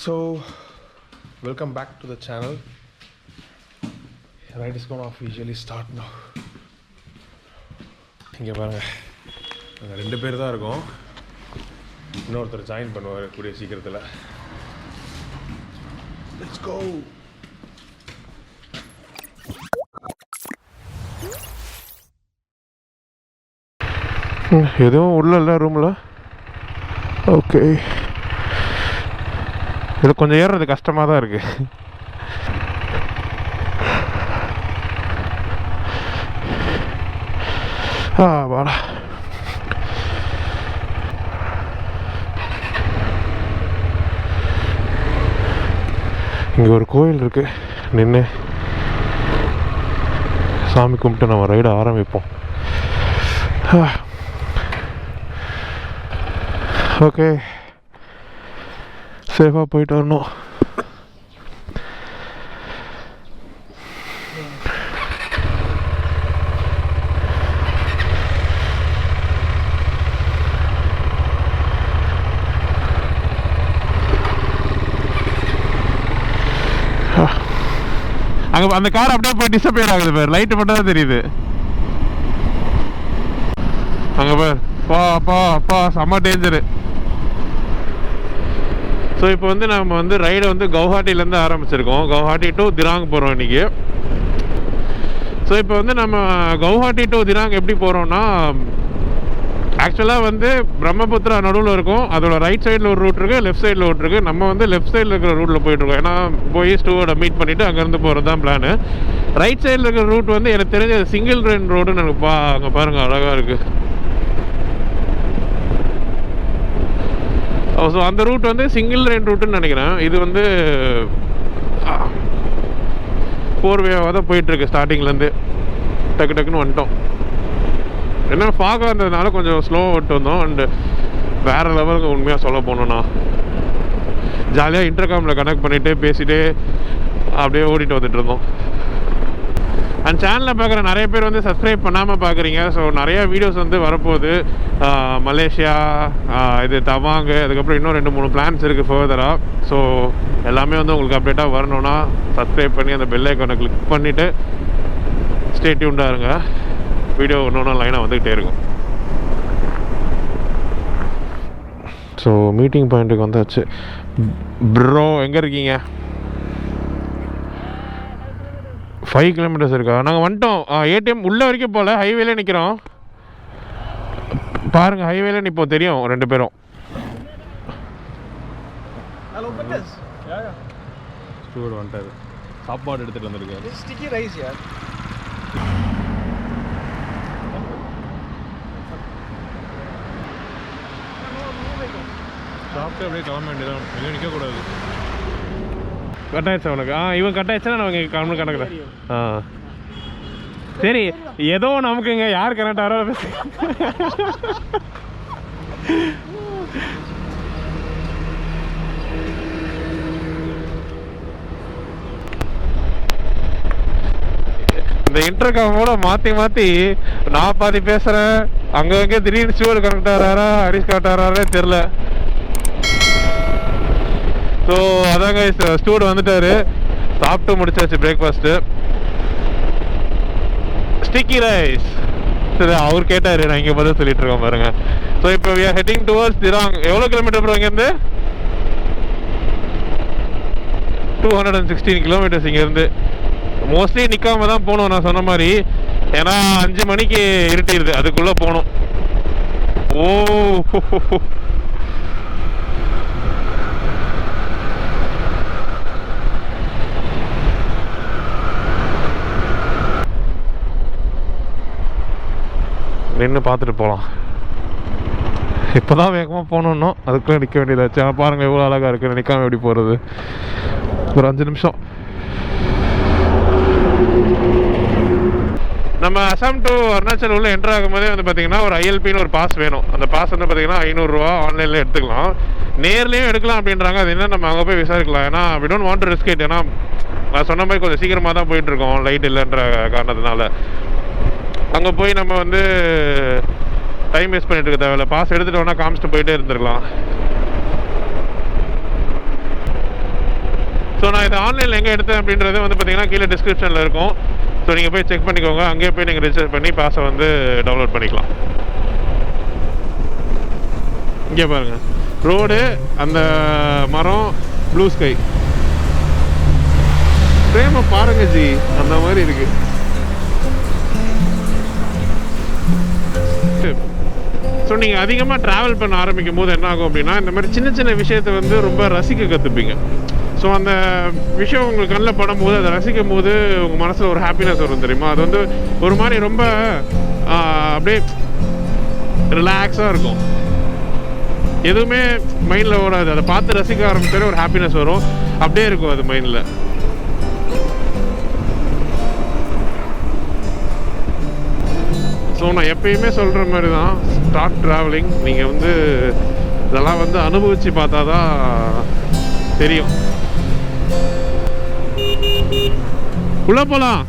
So, welcome back to the channel. Ride is going to officially start now. இங்கே பாருங்கள், நாங்கள் 2 பேர் தான் இருக்கோம். இன்னொருத்தர் ஜாயின் பண்ணுவார் கூடிய சீக்கிரத்தில். Let's go. எதுவும் உள்ள இல்லை ரூமில். ஓகே, இது கொஞ்சம் ஏறுறது கஷ்டமாக தான் இருக்குது. வாடா. இங்கே ஒரு கோயில் இருக்குது, நின்று சாமி கும்பிட்டு நம்ம ரைடை ஆரம்பிப்போம். ஓகே, சேஃபாக போயிட்டு வரணும். அங்கே அந்த கார் அப்படியே போய் டிஸப்பியர் ஆகுது பேர், லைட்டு மட்டும் தான் தெரியுது. அங்கே பேர் அப்பா செம்ம டேஞ்சரு. ஸோ இப்போ வந்து நம்ம வந்து ரைடை வந்து கவுஹாட்டிலேருந்து ஆரம்பிச்சிருக்கோம். கவுஹாட்டி டு திராங் போகிறோம் இன்றைக்கி. ஸோ இப்போ வந்து நம்ம கவுஹாட்டி டு திராங் எப்படி போகிறோம்னா, ஆக்சுவலாக வந்து பிரம்மபுத்திரா நடுவில் இருக்கும். அதோட ரைட் சைடில் ஒரு ரூட் இருக்குது, லெஃப்ட் சைடில் ரூட் இருக்குது. நம்ம வந்து லெஃப்ட் சைடில் இருக்கிற ரூட்டில் போயிட்டுருக்கோம். ஏன்னா போய் ஸ்டூவோட மீட் பண்ணிவிட்டு அங்கேருந்து போகிறது தான் பிளானு. ரைட் சைடில் இருக்கிற ரூட் வந்து எனக்கு தெரிஞ்ச சிங்கிள் ட்ரெயின் ரோடுன்னு எனக்கு அங்கே பாருங்கள் அழகாக இருக்குது. ஸோ அந்த ரூட் வந்து சிங்கிள் லைன் ரூட்டுன்னு நினைக்கிறேன். இது வந்து 4 வேவாக தான் போயிட்டுருக்கு ஸ்டார்டிங்லேருந்து. டக்குன்னு வந்துட்டோம். என்ன ஃபாகாக இருந்ததுனால கொஞ்சம் ஸ்லோவாக விட்டு வந்தோம். அண்டு வேறு லெவலுக்கு உண்மையாக சொல்ல போனோன்னா ஜாலியாக இன்டர்காமில் கனெக்ட் பண்ணிவிட்டு பேசிகிட்டே அப்படியே ஓடிட்டு வந்துட்டு இருந்தோம். அண்ட் சேனலில் பார்க்குற நிறைய பேர் வந்து சப்ஸ்கிரைப் பண்ணாமல் பார்க்குறீங்க. ஸோ நிறையா வீடியோஸ் வந்து வரப்போகுது. மலேசியா, இது தவாங்கு, அதுக்கப்புறம் இன்னும் 2-3 பிளான்ஸ் இருக்குது ஃபர்தராக. ஸோ எல்லாமே வந்து உங்களுக்கு அப்டேட்டாக வரணுன்னா சப்ஸ்கிரைப் பண்ணி அந்த பெல் ஐக்கானை கிளிக் பண்ணிவிட்டு ஸ்டே டியூன்டாக இருங்க. வீடியோ இன்னொன்று லைனாக வந்துக்கிட்டே இருக்கும். ஸோ மீட்டிங் பாயிண்ட்டுக்கு வந்தாச்சு. ப்ரோ எங்கே இருக்கீங்க? 5 கிலோமீட்டர்ஸ் இருக்கா? நாங்கள் வந்துட்டோம். ஏடிஎம் உள்ளே வரைக்கும் போகல, ஹைவேலே நிற்கிறோம். பாருங்கள், ஹைவேலே நிற்போம், தெரியும் 2 பேரும். ஸ்டூவர்ட் வந்துட்டாரு, சாப்பாடு எடுத்துகிட்டு வந்துருக்காரு. ஸ்டிக்கி ரைஸ் யார் சாப்பிட்டு அப்படியே கிளம்ப வேண்டியதான், எங்கே நிற்கக்கூடாது. கட் ஆயிடுச்சு அவனுக்கு. இவன் கட் ஆயிடுச்சுன்னா நமக்கு கம்மி கணக்கில். சரி, ஏதோ நமக்குங்க யார் கனெக்ட் ஆகிறோ. இந்த இன்டர்காமோட மாற்றி நான் பாதி பேசுகிறேன், அங்கே திடீர்னு ஸ்டூவர்ட் கனெக்ட் ஆகிறாரா ஹரிஷ் கனெக்ட் ஆகிறாரே தெரில. ஸோ அதாங்க ஸ்டூவர்ட் வந்துட்டார். சாப்பிட்டு முடிச்சாச்சு பிரேக்ஃபாஸ்ட்டு. ஸ்டிக்கி ரைஸ் சரி அவர் கேட்டார், நான் இங்கே பதில் சொல்லிட்டு இருக்கேன் பாருங்க. ஸோ இப்போ we are heading towards Dirang. எவ்வளோ கிலோமீட்டர் போகிறோம் இங்கேருந்து? 216 கிலோமீட்டர்ஸ் இங்கேருந்து. மோஸ்ட்லி நிற்காம தான் போகணும் நான் சொன்ன மாதிரி. ஏன்னா 5 மணிக்கு இருட்டிடுது, அதுக்குள்ளே போகணும். நின்று பார்த்துட்டு போகலாம். இப்போ தான் வேகமாக போகணுன்னோ அதுக்குள்ளே நிற்க வேண்டியதாச்சு. ஆனால் பாருங்கள் எவ்வளோ அழகாக இருக்குது, நிற்காமல் எப்படி போகிறது. ஒரு 5 நிமிஷம். நம்ம அசாம் டு அருணாச்சல் உள்ள என்ட்ரு ஆகும்போதே வந்து பார்த்திங்கன்னா ஒரு ஐஎல்பின்னு ஒரு பாஸ் வேணும். அந்த பாஸ் வந்து பார்த்திங்கன்னா 500 ரூபா ஆன்லைனில் எடுத்துக்கலாம், நேர்லேயும் எடுக்கலாம் அப்படின்றாங்க. அது என்ன நம்ம அங்கே போய் விசாரிக்கலாம். ஏன்னா we don't want to risk it. ஏன்னா நான் சொன்ன மாதிரி கொஞ்சம் சீக்கிரமாக தான் போயிட்டுருக்கோம் லைட் இல்லைன்ற காரணத்தினால. அங்கே போய் நம்ம வந்து டைம் வேஸ்ட் பண்ணிட்டு இருக்க தேவையில்ல. பாஸ் எடுத்துகிட்டு வேணால் காமிச்சிட்டு போயிட்டே இருந்துருக்கலாம். ஸோ நான் இதை ஆன்லைனில் எங்கே எடுத்தேன் அப்படின்றது வந்து பார்த்தீங்கன்னா கீழே டிஸ்கிரிப்ஷனில் இருக்கும். ஸோ நீங்கள் போய் செக் பண்ணிக்கோங்க. அங்கேயே போய் நீங்கள் ரிஜிஸ்டர் பண்ணி பாஸை வந்து டவுன்லோட் பண்ணிக்கலாம். இங்கே பாருங்கள், ரோடு, அந்த மரம், ப்ளூ ஸ்கை, பிரேம பாருங்க ஜி, அந்த மாதிரி இருக்கு. ஸோ நீங்கள் அதிகமாக ட்ராவல் பண்ண ஆரம்பிக்கும் போது என்ன ஆகும் அப்படின்னா, இந்த மாதிரி சின்ன சின்ன விஷயத்தை வந்து ரொம்ப ரசிக்க கற்றுப்பீங்க. ஸோ அந்த விஷயம் உங்களுக்கு கண்ணில் படும் போது, அதை ரசிக்கும் போது உங்கள் மனசில் ஒரு ஹாப்பினஸ் வரும் தெரியுமா. அது வந்து ஒரு மாதிரி ரொம்ப அப்படியே ரிலாக்ஸாக இருக்கும். எதுவுமே மைண்டில் ஓடாது. அதை பார்த்து ரசிக்க ஆரம்பிச்சாலே ஒரு ஹாப்பினஸ் வரும். அப்படியே இருக்கும் அது மைண்டில். ஸோ நான் எப்பயுமே சொல்கிற மாதிரி தான், ஸ்டார்ட் ட்ராவலிங். நீங்கள் வந்து இதெல்லாம் வந்து அனுபவித்து பார்த்தா தான் தெரியும். உள்ள போகலாம்.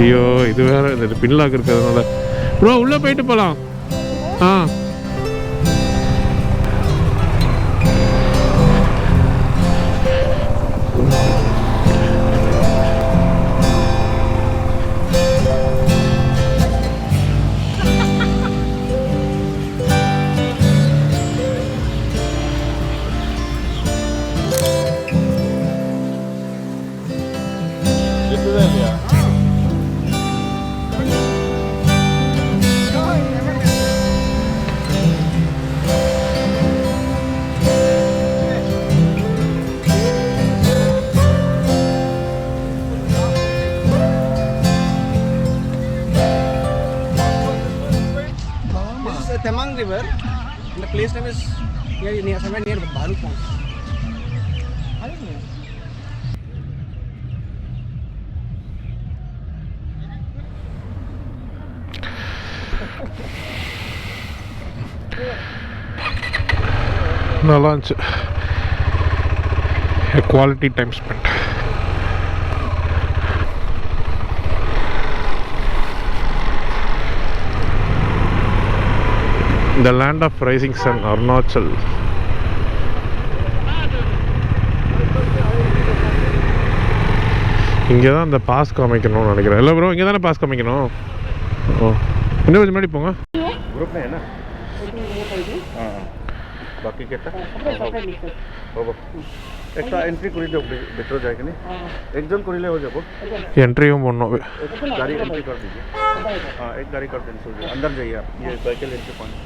ஐயோ, இது வேற, இது பின்லாக் இருக்கிறதுனால. ப்ரோ உள்ளே போயிட்டு போகலாம். ஆ Temang River, and the place name is somewhere near Bharu Pond. நல்லா இருந்துச்சு. Quality time spend. The land of rising sun, Arunachal. இங்கே தான் அந்த பாஸ் காமிக்கணும்னு நினைக்கிறேன். இல்லை ப்ரோ, இங்கே தானே பாஸ் காமிக்கணும். ஓ, இன்னும் கொஞ்சம் முன்னாடி போங்க. ग्रुप में है ना? हाँ, बाकी क्या एक्स्ट्रा एंट्री कर दो बेटर हो जाएगा नहीं एक जन कर ले हो जाओ என்ட்ரியும் பண்ணோம். गाड़ी एंट्री कर दीजिए. हाँ, एक गाड़ी कर देंगे अंदर जाइए आप. ये व्हीकल एंट्री पॉइंट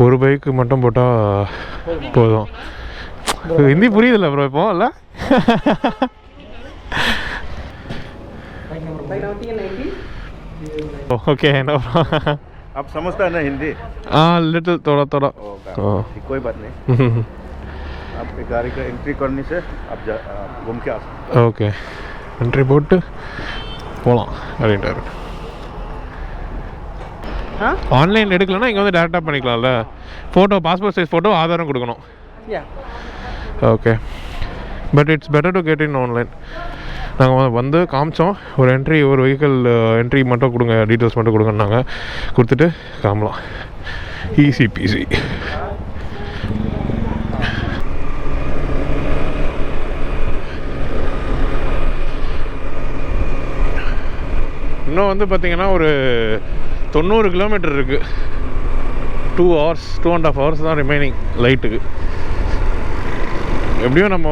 ஒரு பைக்கு மட்டும் போட்டால் போதும். ஹிந்தி புரியுதில்ல ப்ரோ இப்போ? இல்லை ओके नो आप समझता है ना हिंदी? हाँ लिटिल थोड़ा थोड़ा. कोई बात नहीं. आप गाड़ी का एंट्री करने से आप घूम के आ सकते. ஓகே, என்ட்ரி போட்டு போகலாம் அப்படின்ட்டாரு. ஆன்லைன் எடுக்கலன்னா இங்கே வந்து டேரெக்டாக பண்ணிக்கலாம்ல. ஃபோட்டோ, பாஸ்போர்ட் சைஸ் ஃபோட்டோ, ஆதாரம் கொடுக்கணும். Okay, but it's better to get in online. நாங்கள் வந்து காமிச்சோம், ஒரு என்ட்ரி, ஒரு வெஹிக்கிள் என்ட்ரி மட்டும் கொடுங்க, டீட்டெயில்ஸ் மட்டும் கொடுங்கன்னாங்க. கொடுத்துட்டு காமலாம். Easy peasy. இன்னும் வந்து பார்த்திங்கன்னா ஒரு 90 கிலோமீட்டர் இருக்குது. 2 hours 2.5 hours தான் ரிமைனிங் லைட்டுக்கு. எப்படியும் நம்ம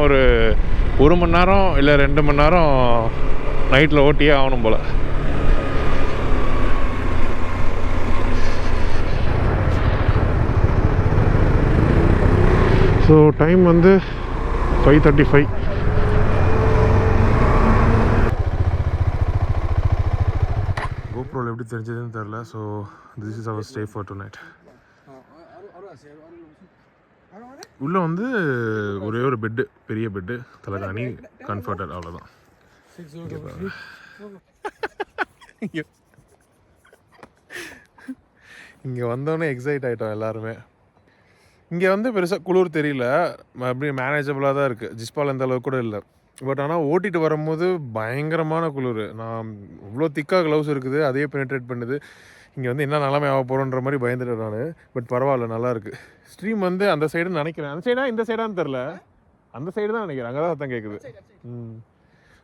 ஒரு மணி நேரம் இல்லை 2 மணி நேரம் நைட்டில் ஓட்டியே ஆகணும் போல். ஸோ டைம் வந்து 5:35. கோப்ரோவில் எப்படி தெரிஞ்சதுன்னு தெரில. So this is our stay for tonight. உள்ளே வந்து ஒரே ஒரு பெட்டு, பெரிய பெட்டு, தலைகாணி, கம்ஃபர்டர், அவ்வளோதான். இங்கே வந்தோடனே எக்ஸைட் ஆகிட்டோம் எல்லாருமே. இங்கே வந்து பெருசாக குளிர் தெரியல, அப்படி மேனேஜபிளாக தான் இருக்குது. ஜிஸ்பால் அந்த அளவுக்கு கூட இல்லை. பட் ஆனால் ஓட்டிகிட்டு வரும்போது பயங்கரமான குளிர். நான் இவ்வளோ திக்காக க்ளவுஸ் இருக்குது, அதையே பெனிட்ரேட் பண்ணுது. இங்கே வந்து என்ன நிலைமை ஆக போகிறோன்ற மாதிரி பயந்துட்டேன் நான். பட் பரவாயில்ல, நல்லாயிருக்கு. ஸ்ட்ரீம் வந்து அந்த சைடுன்னு நினைக்கிறேன். அந்த சைடா இந்த சைடான்னு தெரில, அந்த சைடு தான் நினைக்கிறேன். அங்கே தான் சத்தம் கேட்குது.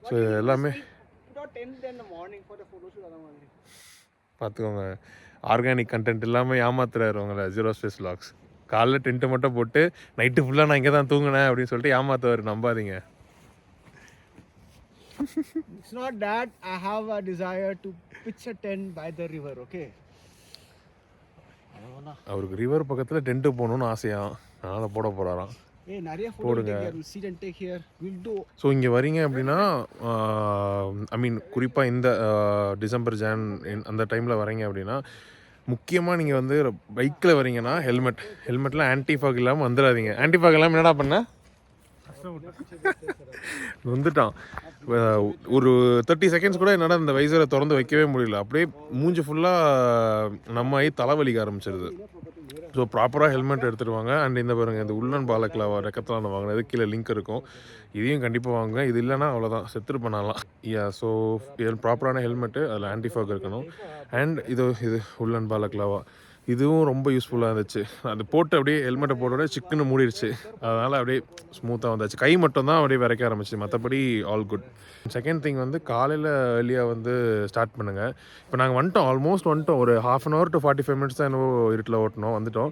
ஸோ எல்லாமே பார்த்துக்கோங்க. ஆர்கானிக் கண்டென்ட் இல்லாமல் ஏமாத்துறாரு உங்களை ஜீரோ ஸ்பேஸ் vlogs. காலைல டென்ட்டு மட்டும் போட்டு நைட்டு ஃபுல்லாக நான் இங்கே தான் தூங்கினேன் அப்படின்னு சொல்லிட்டு ஏமாத்துவார். நம்பாதீங்க. It's not that I have a desire to pitch a tent by the river, okay? அவருக்கு ரிவர் பக்கத்தில் டென்ட்டு போகணுன்னு ஆசையாக, அதனால் போட போகிறாராம். Hey, நிறைய photo take here, we'll sit and take here, we'll do. So இங்கே வரீங்க அப்படின்னா, ஐ மீன் குறிப்பாக இந்த டிசம்பர் ஜான் அந்த டைமில் வரீங்க அப்படின்னா, முக்கியமாக நீங்கள் வந்து பைக்கில் வரீங்கன்னா ஹெல்மெட்டில் ஆன்டிஃபாக் இல்லாமல் வந்துடாதீங்க. ஆன்டிஃபாக் இல்லாமல் என்னடா பண்ண வந்துட்டான். ஒரு 30 செகண்ட்ஸ் கூட என்னடா இந்த வைசரை திறந்து வைக்கவே முடியல. அப்படியே மூஞ்சி ஃபுல்லாக நம்ம ஆகி தலைவலிக்க ஆரம்பிச்சிருது. ஸோ ப்ராப்பராக ஹெல்மெட் எடுத்துகிட்டு வாங்க. அண்ட் இந்த பாருங்கள், இந்த உள்ளன் பாலக்கில் ரெக்கத்தில் வாங்கினது கீழே லிங்க் இருக்கும். இதையும் கண்டிப்பாக வாங்க. இது இல்லைன்னா அவ்வளோதான், செத்துட்டு பண்ணலாம். ஸோ ப்ராப்பரான ஹெல்மெட்டு, அதில் ஆன்டிஃபாக் இருக்கணும். அண்ட் இது உள்ளன் பாலக்லாவா, இதுவும் ரொம்ப யூஸ்ஃபுல்லாக இருந்துச்சு. அது போட்டு அப்படியே ஹெல்மெட்டை போட்டோட சிக்குன்னு மூடிடுச்சு. அதனால் அப்படியே ஸ்மூத்தாக வந்தாச்சு. கை மட்டும் தான் அப்படியே விரைக்க ஆரம்பிச்சு, மற்றபடி ஆல் குட். செகண்ட் திங் வந்து காலையில் ஏர்லியாக வந்து ஸ்டார்ட் பண்ணுங்கள். இப்போ நாங்கள் ஆல்மோஸ்ட் ஒரு 1/2 hour to 45 minutes தான் என்னவோ இருட்டில் ஓட்டணும். வந்துட்டோம்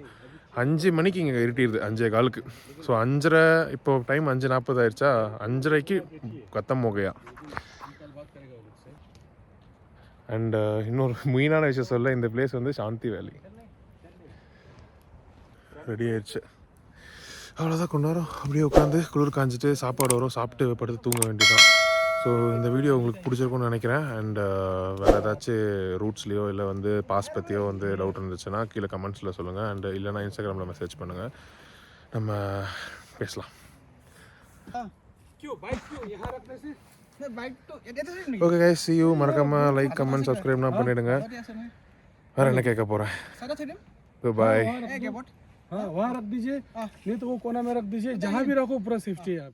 5 மணிக்கு இங்கே இருட்டிடுது, 5:15. ஸோ 5:30, இப்போ டைம் 5:40 ஆயிடுச்சா, 5:30க்கு கத்தம் மோகையா. அண்ட் இன்னொரு மெயினான விஷயம் சொல்ல, இந்த பிளேஸ் வந்து சாந்தி வேலி. ரெடி ஆயிடுச்சு. அவ்வளோதான், கொஞ்ச நேரம் அப்படியே உட்காந்து குளிர் காஞ்சிட்டு சாப்பாடு வரும், சாப்பிட்டு படுத்து தூங்க வேண்டியதான். ஸோ இந்த வீடியோ உங்களுக்கு பிடிச்சிருக்கும்னு நினைக்கிறேன். அண்ட் வேறு ஏதாச்சும் ரூட்ஸ்லேயோ இல்லை வந்து பாஸ் பற்றியோ வந்து டவுட் இருந்துச்சுன்னா கீழே கமெண்ட்ஸில் சொல்லுங்கள். அண்ட் இல்லைனா இன்ஸ்டாகிராமில் மெசேஜ் பண்ணுங்கள், நம்ம பேசலாம். Okay guys, see you. மறக்காமல் லைக், கமெண்ட், சப்ஸ்கிரைப்லாம் பண்ணிவிடுங்க. வேறு என்ன கேட்க போகிறேன். बाय. हाँ वहाँ रख दीजिए, नहीं तो वो कोना में रख दीजिए, जहाँ भी रखो पूरा सेफ्टी है।